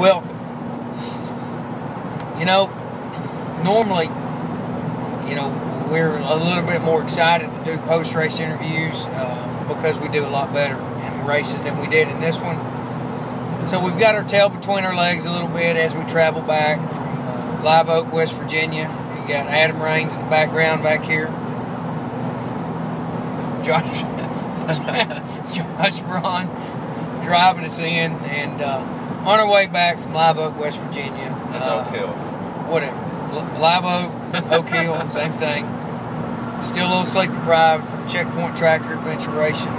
welcome. You know, normally, we're a little bit more excited to do post-race interviews because we do a lot better in races than we did in this one. So we've got our tail between our legs a little bit as we travel back from Live Oak, West Virginia. You got Adam Raines in the background back here. Josh Braun driving us in, and on our way back from Live Oak, West Virginia. That's Oak Hill. Whatever. Live Oak, Oak Hill, same thing. Still a little sleep deprived from Checkpoint Tracker Adventure Racing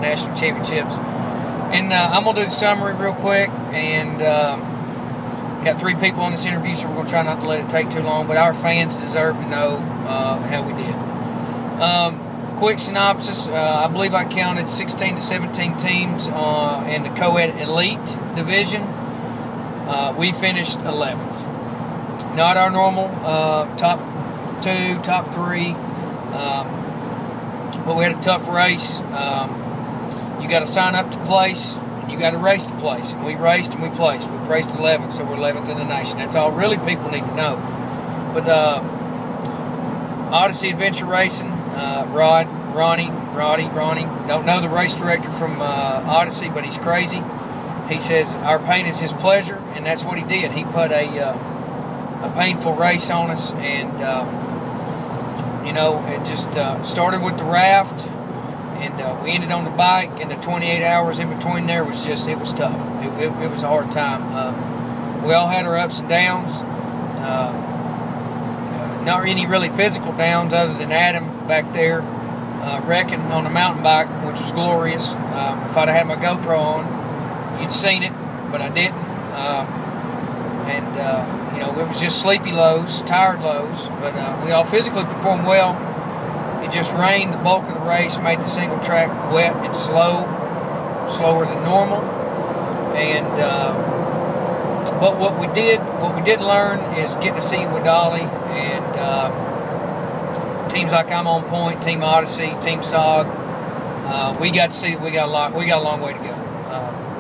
National Championships. And I'm going to do the summary real quick, and got 3 people on this interview, so we're going to try not to let it take too long, but our fans deserve to know how we did. Quick synopsis, I believe I counted 16 to 17 teams in the co-ed elite division. We finished 11th. Not our normal top 2, top 3, but we had a tough race. You got to sign up to place, and you got to race to place. And we raced and we placed. We placed 11th, so we're 11th in the nation. That's all really people need to know. But Odyssey Adventure Racing, Ronnie, don't know the race director from Odyssey, but he's crazy. He says our pain is his pleasure, and that's what he did. He put a painful race on us, and it just started with the raft, and we ended on the bike, and the 28 hours in between there was it was tough. It was a hard time. We all had our ups and downs. Not any really physical downs other than Adam back there wrecking on a mountain bike, which was glorious. If I'd have had my GoPro on, you'd seen it, but I didn't. It was just sleepy lows, tired lows, but we all physically performed well. It just rained the bulk of the race, made the single track wet and slower than normal. And but what we did learn is getting to see Wadali and teams like I'm On Point, Team Odyssey, Team SOG. We got to see that we got a long way to go.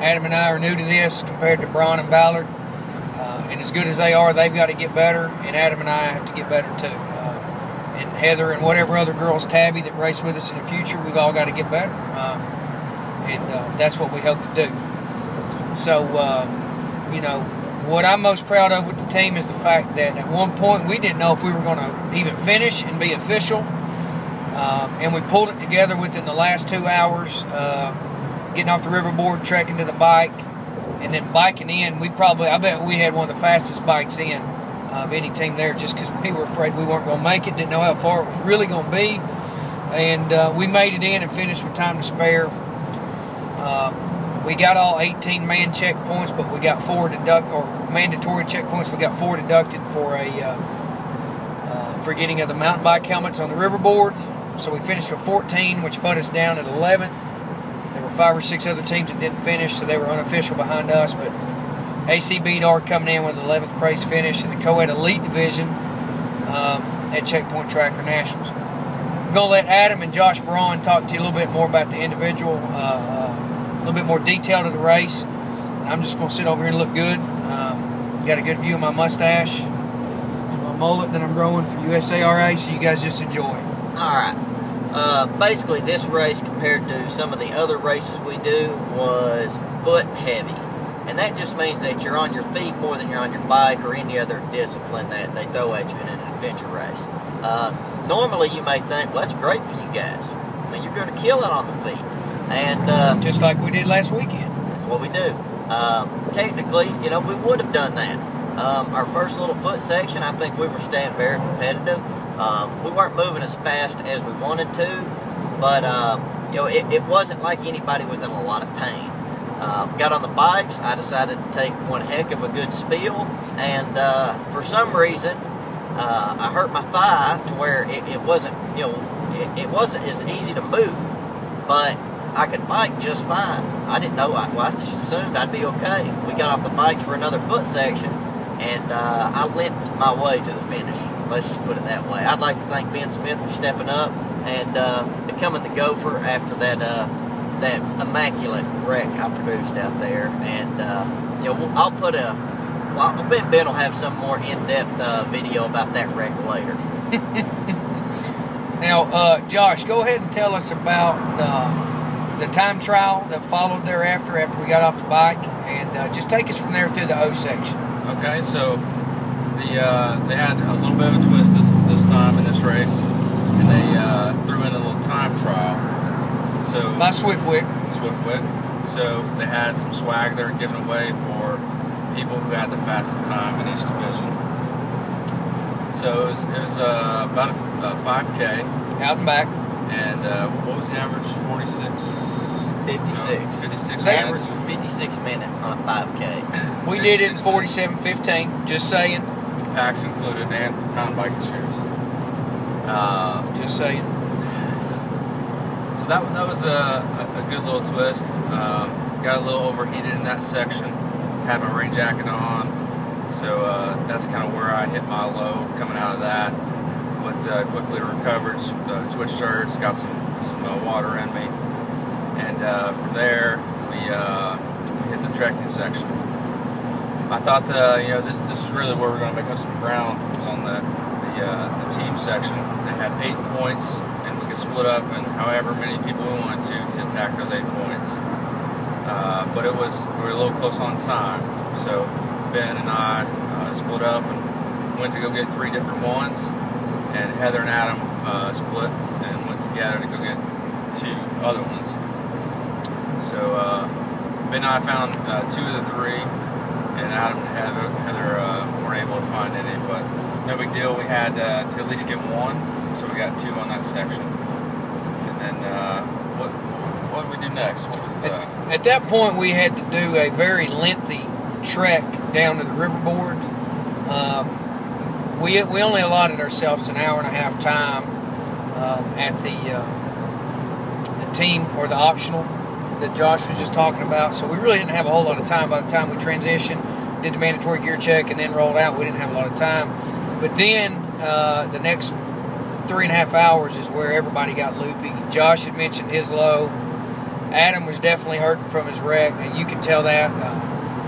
Adam and I are new to this compared to Braun and Ballard. And as good as they are, they've got to get better, and Adam and I have to get better too. And Heather and whatever other girls, Tabby, that race with us in the future, we've all got to get better. And that's what we hope to do. So, what I'm most proud of with the team is the fact that at one point we didn't know if we were going to even finish and be official. And we pulled it together within the last 2 hours, getting off the riverboard, trekking to the bike, and then biking in. I bet we had one of the fastest bikes in of any team there, just because we were afraid we weren't going to make it, didn't know how far it was really going to be. And we made it in and finished with time to spare. We got all 18 man checkpoints, but we got 4 mandatory checkpoints. We got 4 deducted for getting of the mountain bike helmets on the riverboard. So we finished with 14, which put us down at 11th. There were 5 or 6 other teams that didn't finish, so they were unofficial behind us. But ACB Dark coming in with 11th place finish in the co-ed elite division at Checkpoint Tracker Nationals. I'm going to let Adam and Josh Braun talk to you a little bit more about the individual, a little bit more detail to the race. I'm just going to sit over here and look good. Got a good view of my mustache and my mullet that I'm growing for USARA, so you guys just enjoy. All right. Basically, this race compared to some of the other races we do was foot heavy. And that just means that you're on your feet more than you're on your bike or any other discipline that they throw at you in an adventure race. Normally, you may think, well, that's great for you guys. I mean, you're going to kill it on the feet. And just like we did last weekend. That's what we do. Technically, we would have done that. Our first little foot section, I think we were staying very competitive. We weren't moving as fast as we wanted to, but it wasn't like anybody was in a lot of pain. Got on the bikes. I decided to take one heck of a good spiel, and for some reason, I hurt my thigh to where it wasn't, it wasn't as easy to move, but I could bike just fine. I didn't know. I just assumed I'd be okay. We got off the bikes for another foot section, and I limped my way to the finish. Let's just put it that way. I'd like to thank Ben Smith for stepping up and becoming the gopher after that immaculate wreck I produced out there. And I'll put a. Well, I bet Ben will have some more in-depth video about that wreck later. Now, Josh, go ahead and tell us about the time trial that followed thereafter after we got off the bike, and just take us from there through the O section. Okay, so they had a little bit of a twist this time in this race, and they threw in a little time trial. So By Swiftwick. So they had some swag they were giving away for people who had the fastest time in each division. So it was about a 5K. Out and back. And what was the average? 56. 56 The minutes. average was 56 minutes on a 5K. We did it in 47:15. Just saying. Packs included and mountain biking shoes. Just saying. So that was a good little twist. Got a little overheated in that section. Had my rain jacket on, so that's kind of where I hit my low coming out of that. But quickly recovered, switched shirts, got some water in me, and from there we hit the trekking section. I thought this was really where we're going to make up some ground. It was on the team section. They had 8 points, and we could split up and however many people we wanted to attack those 8 points. But we were a little close on time, so Ben and I split up and went to go get 3 different ones, and Heather and Adam split and went together to go get 2 other ones. So Ben and I found 2 of the 3, and Adam and Heather weren't able to find any, but no big deal. We had to at least get 1, so we got 2 on that section. And then what did we do next? What was that? At that point, we had to do a very lengthy trek down to the riverboard. We only allotted ourselves an hour and a half time at the team or the optional that Josh was just talking about. So we really didn't have a whole lot of time by the time we transitioned, did the mandatory gear check, and then rolled out. We didn't have a lot of time. But then the next 3.5 hours is where everybody got loopy. Josh had mentioned his low. Adam was definitely hurting from his wreck, and you can tell that.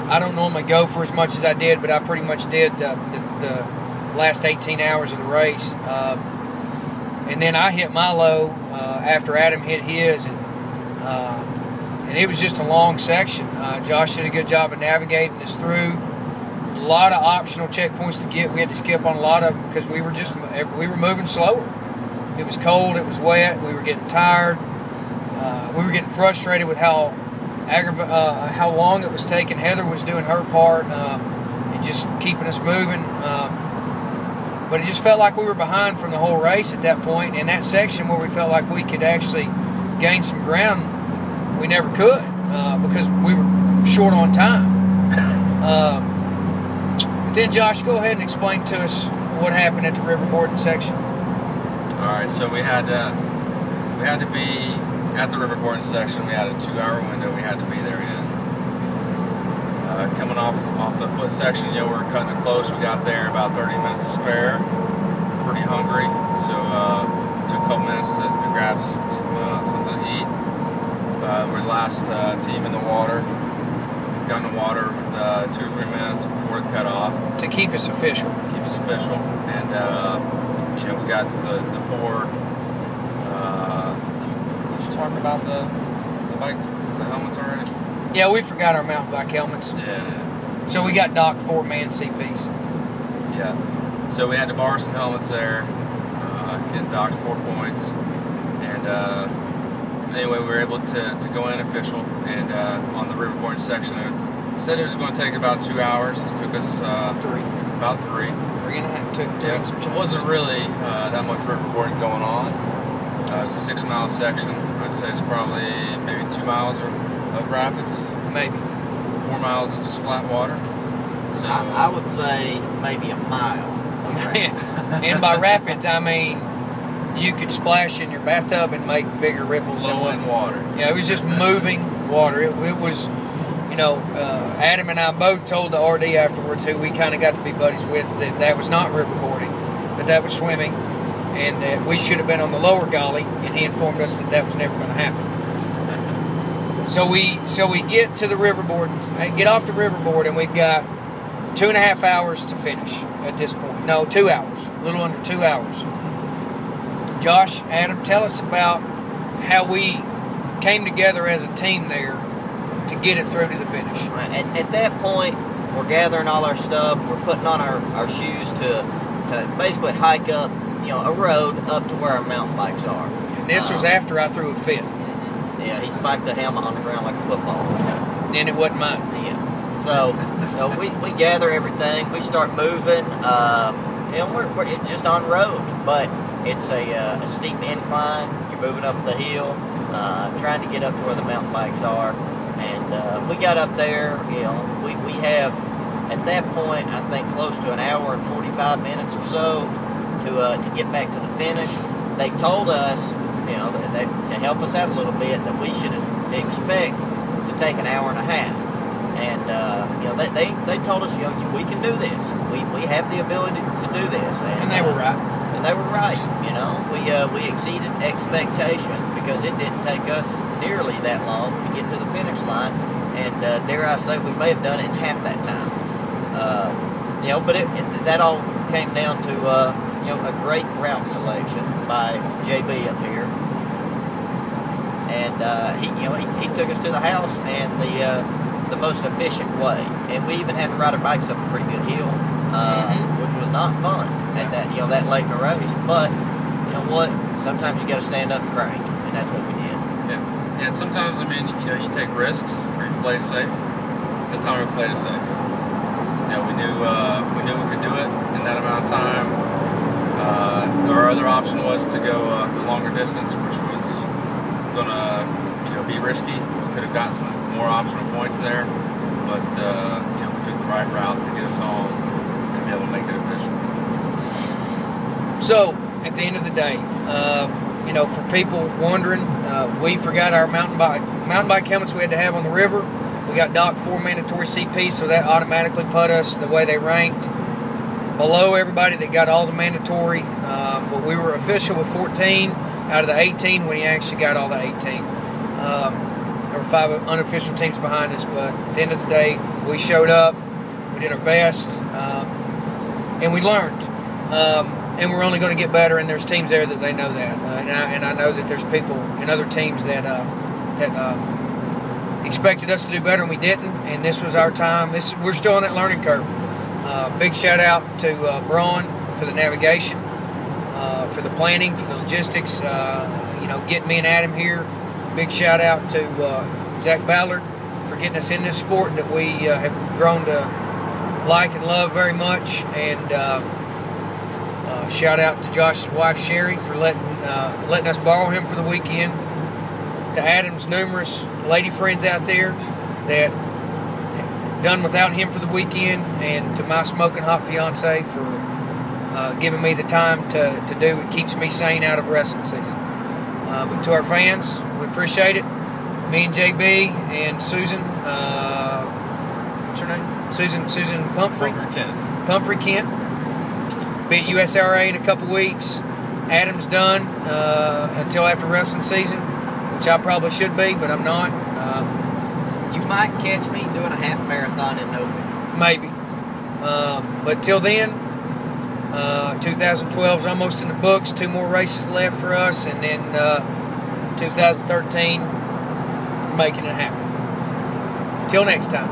I don't normally go for as much as I did, but I pretty much did the last 18 hours of the race. And then I hit my low after Adam hit his, and it was just a long section. Josh did a good job of navigating us through. A lot of optional checkpoints to get. We had to skip on a lot of them because we were moving slower. It was cold. It was wet. We were getting tired. We were getting frustrated with how long it was taking. Heather was doing her part and just keeping us moving. But it just felt like we were behind from the whole race at that point. In that section where we felt like we could actually gain some ground, we never could because we were short on time. But then, Josh, go ahead and explain to us what happened at the riverboarding section. All right, so we had to be at the riverboarding section. We had a 2-hour window we had to be there in. Coming off the foot section, we were cutting it close. We got there about 30 minutes to spare. Pretty hungry, so took a couple minutes to grab something to eat. We're the last team in the water. Got in the water with 2 or 3 minutes before it cut off. To keep us official. And we got the 4. Did you talk about the bike, the helmets already? Yeah, we forgot our mountain bike helmets. Yeah. So we got docked 4 man CPs. Yeah. So we had to borrow some helmets there, get docked 4 points, and anyway, we were able to go in official, and on the riverboard section, it said it was going to take about 2 hours. It took us 3. about 3. 3.5 took Yeah, some it change. wasn't really that much riverboarding going on. It was a 6-mile section. I'd say it's probably maybe 2 miles of rapids. Maybe. 4 miles of just flat water. So I would say maybe a mile. And by rapids, I mean you could splash in your bathtub and make bigger ripples. flowing water. Yeah, it was just moving water. It was, Adam and I both told the RD afterwards, who we kind of got to be buddies with, that was not riverboarding, but that was swimming, and that we should have been on the lower gully, and he informed us that was never going to happen. So we get to the riverboard, get off the riverboard, and we've got 2.5 hours to finish at this point. No, 2 hours, a little under 2 hours. Josh, Adam, tell us about how we came together as a team there to get it through to the finish. At that point, we're gathering all our stuff. We're putting on our shoes to basically hike up, a road up to where our mountain bikes are. And this was after I threw a fit. Yeah, he spiked a helmet on the ground like a football. And it wasn't mine. Yeah. So we gather everything. We start moving. We're just on road, but it's a steep incline. You're moving up the hill, trying to get up to where the mountain bikes are. And we got up there. We have at that point, I think, close to an hour and 45 minutes or so to get back to the finish. They told us, to help us out a little bit, that we should expect to take an hour and a half. And they told us, we can do this. We have the ability to do this. And they were right. And they were right. We exceeded expectations because it didn't take us nearly that long to get to the finish line. And dare I say, we may have done it in half that time. But that all came down to a great route selection by JB up here. And he took us to the house and the most efficient way. And we even had to ride our bikes up a pretty good hill, which was not fun at that late in the race. But you know what? Sometimes you got to stand up and crank, and that's what we did. Yeah. And sometimes, you take risks or you play it safe. This time we played it safe. We knew we could do it in that amount of time. Our other option was to go a longer distance, which was gonna be risky. We could have got some more optional points there, but we took the right route to get us home and be able to make it official. So at the end of the day, for people wondering, we forgot our mountain bike helmets we had to have on the river. We got docked 4 mandatory CPs, so that automatically put us the way they ranked below everybody that got all the mandatory. But we were official with 14 out of the 18 when he actually got all the 18. There were 5 unofficial teams behind us, but at the end of the day, we showed up, we did our best, and we learned. And we're only going to get better, and there's teams there that they know that. And I know that there's people in other teams that expected us to do better, and we didn't. And this was our time. We're still on that learning curve. Big shout out to Braun for the navigation, for the planning, for the logistics. Getting me and Adam here. Big shout out to Zach Ballard for getting us in this sport that we have grown to like and love very much. And shout out to Josh's wife Sherry for letting us borrow him for the weekend. To Adam's numerous lady friends out there that done without him for the weekend, and to my smoking hot fiance for giving me the time to do what keeps me sane out of wrestling season. But to our fans, we appreciate it. Me and JB and Susan, what's her name? Susan Pumphrey. Pumphrey Kent. Be at USRA in a couple weeks. Adam's done until after wrestling season, which I probably should be, but I'm not. You might catch me doing a half marathon in November. Maybe. But till then, 2012 is almost in the books. 2 more races left for us, and then 2013, making it happen. Till next time.